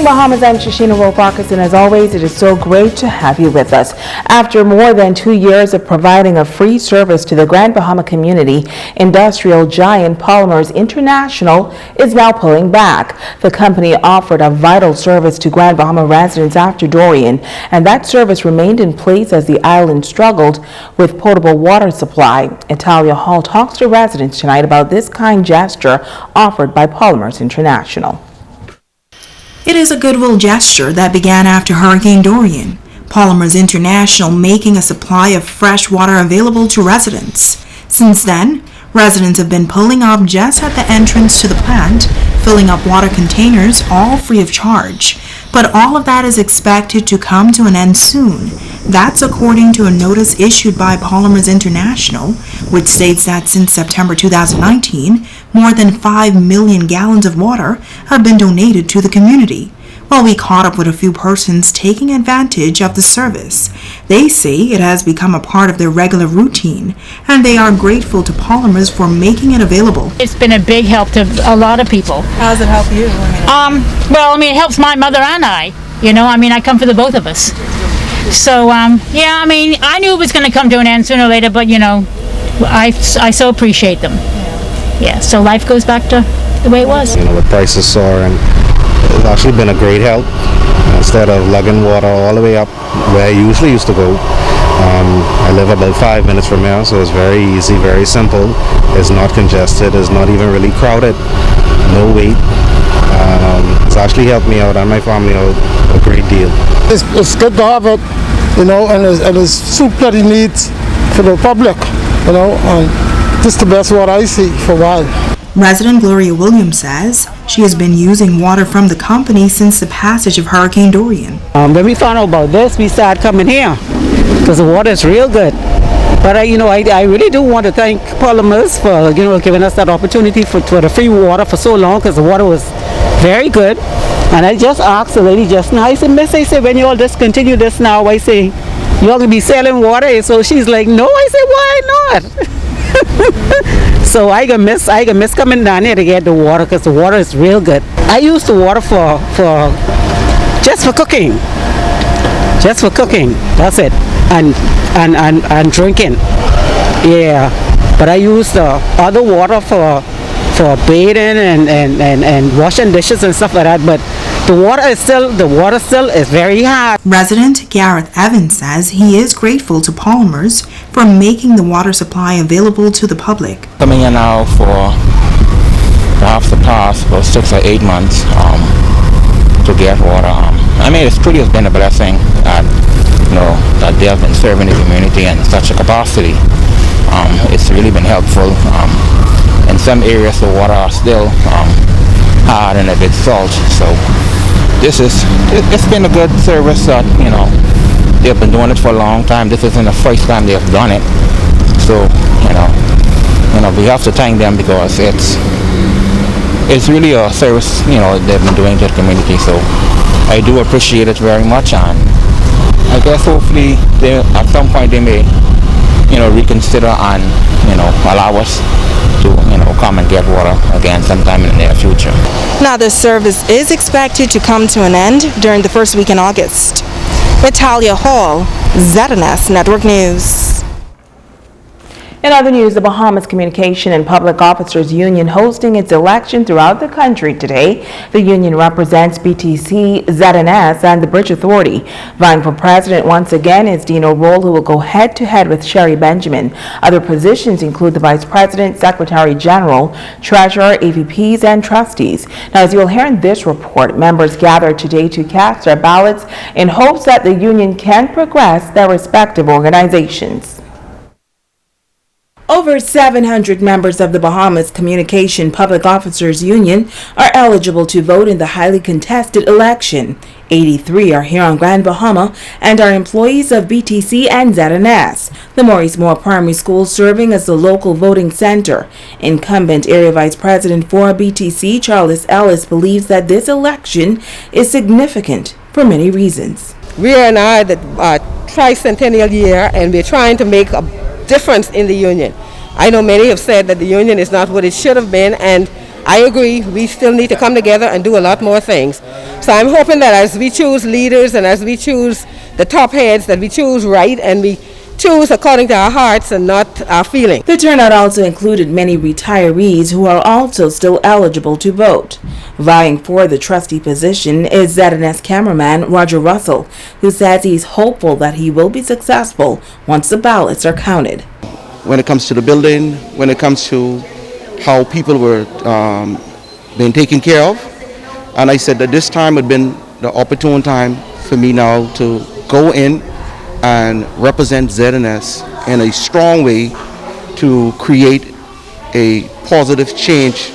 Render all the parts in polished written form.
morning, Bahamas. I'm Shashina Wolfarkas, and as always, it is so great to have you with us. After more than 2 years of providing a free service to the Grand Bahama community, industrial giant Polymers International is now pulling back. The company offered a vital service to Grand Bahama residents after Dorian, and that service remained in place as the island struggled with potable water supply. Italia Hall talks to residents tonight about this kind gesture offered by Polymers International. It is a goodwill gesture that began after Hurricane Dorian. Polymers International making a supply of fresh water available to residents. Since then, residents have been pulling up just at the entrance to the plant, filling up water containers, all free of charge. But all of that is expected to come to an end soon. That's according to a notice issued by Polymers International, which states that since September 2019, more than 5 million gallons of water have been donated to the community. Well, we caught up with a few persons taking advantage of the service. They say it has become a part of their regular routine, and they are grateful to Polymers for making it available. It's been a big help to a lot of people. How does it help you? It helps my mother and I. I come for the both of us. So, I knew it was going to come to an end sooner or later, but, I so appreciate them. Yeah, so life goes back to the way it was. The prices soar, and it's actually been a great help. Instead of lugging water all the way up where I usually used to go, I live about 5 minutes from here, so it's very easy, very simple. It's not congested, it's not even really crowded, no wait. It's actually helped me out and my family out a great deal. It's good to have it, and it's super neat for the public, and this is the best water I see for a while. Resident Gloria Williams says she has been using water from the company since the passage of Hurricane Dorian. When we found out about this, we started coming here because the water is real good. But I really do want to thank Polymers for giving us that opportunity for the free water for so long, because the water was very good. And I just asked the lady just now, I said, Miss, when you all discontinue this now, I say, you all gonna be selling water? So she's like, no. I said, why not? So I gonna miss coming down here to get the water, because the water is real good. I use the water for just for cooking. Just for cooking. That's it. And drinking. Yeah. But I use the other water for bathing and washing dishes and stuff like that. But the water still is very hot. Resident Gareth Evans says he is grateful to Polymers for making the water supply available to the public. Coming here now for perhaps the past about 6 or 8 months to get water. It's truly has been a blessing that they have been serving the community in such a capacity. It's really been helpful. In some areas the water are still hard and a bit salt, so it's been a good service that they've been doing it for a long time. This isn't the first time they've done it, so we have to thank them, because it's really a service they've been doing to the community. So I do appreciate it very much, and I guess hopefully at some point they may reconsider and allow us to come and get water again sometime in the near future. Now, this service is expected to come to an end during the first week in August. Italia Hall, ZNS Network News. In other news, the Bahamas Communication and Public Officers Union hosting its election throughout the country today. The union represents BTC, ZNS, and the Bridge Authority. Vying for president once again is Dino Roll, who will go head-to-head with Sherry Benjamin. Other positions include the Vice President, Secretary General, Treasurer, AVPs, and trustees. Now, as you will hear in this report, members gathered today to cast their ballots in hopes that the union can progress their respective organizations. Over 700 members of the Bahamas Communication Public Officers Union are eligible to vote in the highly contested election. 83 are here on Grand Bahama and are employees of BTC and ZNS. The Maurice Moore Primary School serving as the local voting center. Incumbent Area Vice President for BTC, Charles Ellis, believes that this election is significant for many reasons. We are now the tricentennial year, and we're trying to make a difference in the union. I know many have said that the union is not what it should have been, and I agree, we still need to come together and do a lot more things. So I'm hoping that as we choose leaders and as we choose the top heads, that we choose right and we choose according to our hearts and not our feelings. The turnout also included many retirees who are also still eligible to vote. Vying for the trustee position is ZNS cameraman Roger Russell, who says he's hopeful that he will be successful once the ballots are counted. When it comes to the building, when it comes to how people were being taken care of, and I said that this time had been the opportune time for me now to go in and represent ZNS in a strong way to create a positive change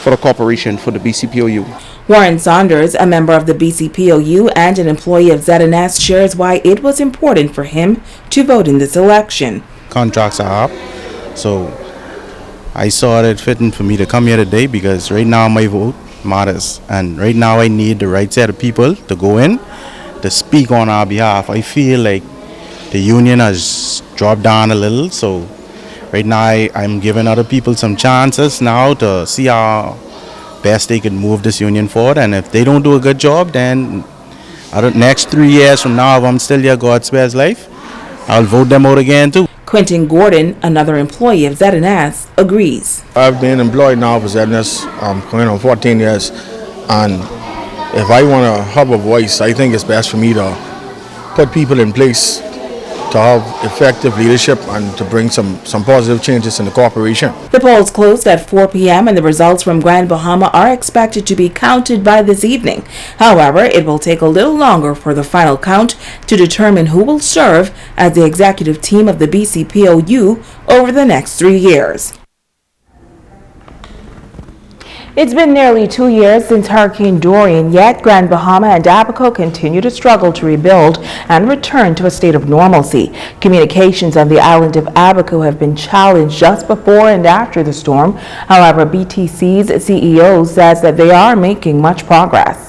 for the corporation, for the BCPOU. Warren Saunders, a member of the BCPOU and an employee of ZNS, shares why it was important for him to vote in this election. Contracts are up, so I saw it fitting for me to come here today because right now my vote matters, and right now I need the right set of people to go in to speak on our behalf. I feel like the union has dropped down a little, so right now I'm giving other people some chances now to see how best they can move this union forward, and if they don't do a good job, then next 3 years from now, if I'm still here, God spares life, I'll vote them out again too. Quentin Gordon, another employee of ZNS, agrees. I've been employed now for ZNS coming on 14 years, and if I want to have a voice, I think it's best for me to put people in place to have effective leadership and to bring some positive changes in the corporation. The polls closed at 4 p.m. and the results from Grand Bahama are expected to be counted by this evening. However, it will take a little longer for the final count to determine who will serve as the executive team of the BCPOU over the next 3 years. It's been nearly 2 years since Hurricane Dorian, yet Grand Bahama and Abaco continue to struggle to rebuild and return to a state of normalcy. Communications on the island of Abaco have been challenged just before and after the storm. However, BTC's CEO says that they are making much progress.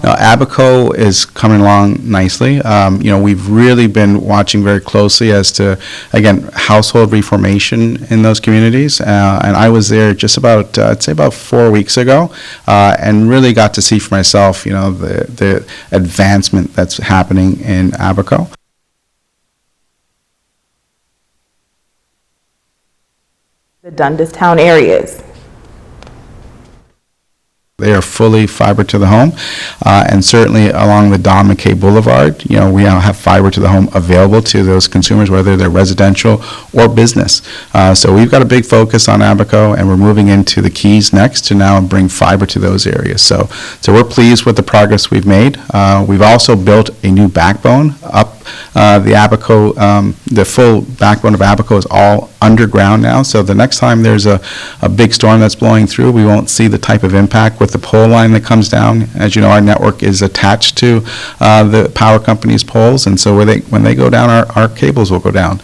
Now, Abaco is coming along nicely. We've really been watching very closely as to, again, household reformation in those communities. And I was there just about, I'd say about 4 weeks ago, and really got to see for myself, the advancement that's happening in Abaco. The Dundas Town areas. They are fully fiber to the home, and certainly along the Don McKay Boulevard, we now have fiber to the home available to those consumers, whether they're residential or business. So we've got a big focus on Abaco, and we're moving into the Keys next to now bring fiber to those areas. So we're pleased with the progress we've made. We've also built a new backbone up the Abaco. The full backbone of Abaco is all underground now, so the next time there's a big storm that's blowing through, we won't see the type of impact with the pole line that comes down. As you know, our network is attached to the power company's poles, and so when they go down, our cables will go down.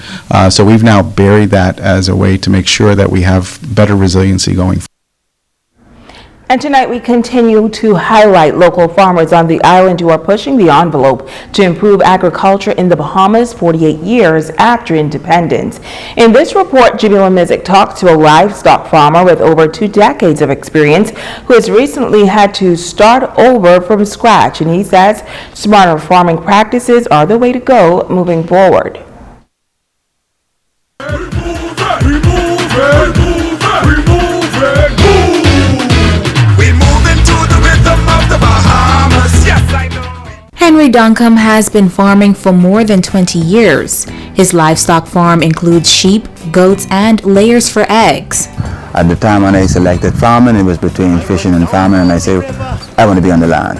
So we've now buried that as a way to make sure that we have better resiliency going forward. And tonight we continue to highlight local farmers on the island who are pushing the envelope to improve agriculture in the Bahamas 48 years after independence. In this report, Jamila Mizik talked to a livestock farmer with over 2 decades of experience who has recently had to start over from scratch, and he says smarter farming practices are the way to go moving forward. Henry Duncombe has been farming for more than 20 years. His livestock farm includes sheep, goats, and layers for eggs. At the time when I selected farming, it was between fishing and farming, and I said, I want to be on the land.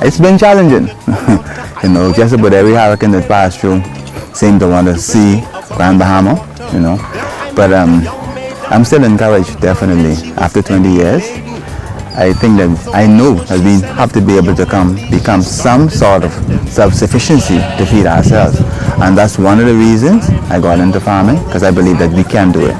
It's been challenging. Just about every hurricane that passed through seemed to want to see Grand Bahama, But I'm still encouraged, definitely, after 20 years. I think that I know that we have to be able to become some sort of self-sufficiency to feed ourselves. And that's one of the reasons I got into farming, because I believe that we can do it.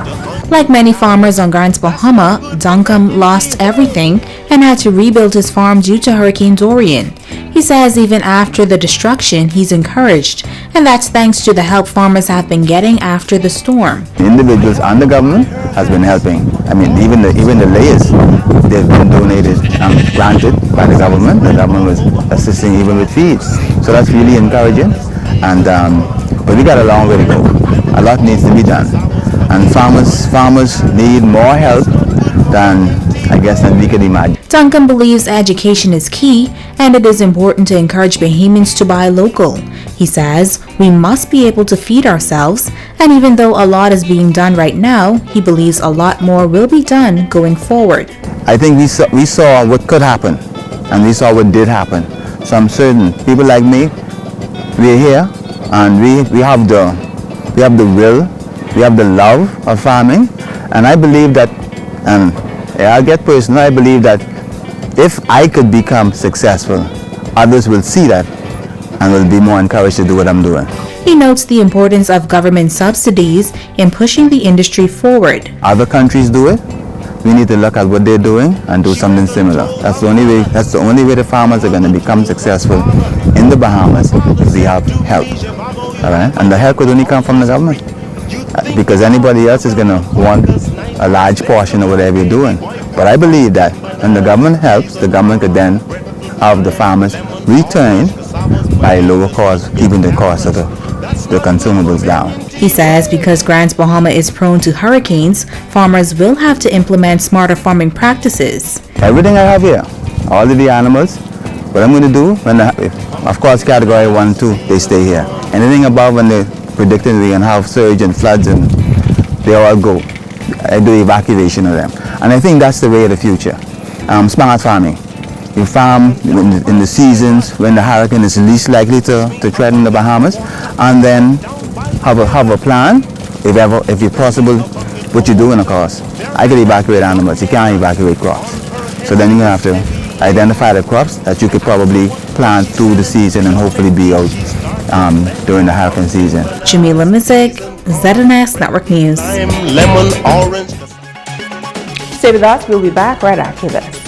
Like many farmers on Grand Bahama, Duncombe lost everything and had to rebuild his farm due to Hurricane Dorian. He says even after the destruction, he's encouraged and that's thanks to the help farmers have been getting after the storm. Individuals and the government has been helping. I mean, even the layers, they've been donated and granted by the government. The government was assisting even with feeds. So that's really encouraging. And but we got a long way to go. A lot needs to be done. And farmers need more help than we could imagine. Duncan believes education is key, and it is important to encourage Bahamians to buy local. He says we must be able to feed ourselves, and even though a lot is being done right now, he believes a lot more will be done going forward. I think we saw what could happen, and we saw what did happen. So I'm certain people like me, we're here, and we have the will, we have the love of farming, and I believe that, and I'll get personal, I believe that if I could become successful, others will see that and will be more encouraged to do what I'm doing. He notes the importance of government subsidies in pushing the industry forward. Other countries do it. We need to look at what they're doing and do something similar. That's the only way the farmers are going to become successful in the Bahamas if we have help. All right? And the help could only come from the government, because anybody else is going to want a large portion of whatever you're doing. But I believe that when the government helps, the government could then have the farmers return by lower cost, keeping the cost of the consumables down. He says because Grants Bahama is prone to hurricanes, farmers will have to implement smarter farming practices. Everything I have here, all of the animals, what I'm going to do, of course category 1 and 2, they stay here. Anything above, when they're predicting we're going to have surge and floods, and they all go. I do evacuation of them. And I think that's the way of the future. Smart farming. You farm in the seasons when the hurricane is least likely to threaten the Bahamas, and then have a plan, if it's possible, what you do in a course. I could evacuate animals, you can't evacuate crops. So then you're going to have to identify the crops that you could probably plant through the season and hopefully be out during the hurricane season. Jamila Mizik, ZNS Network News. Stay with us, we'll be back right after this.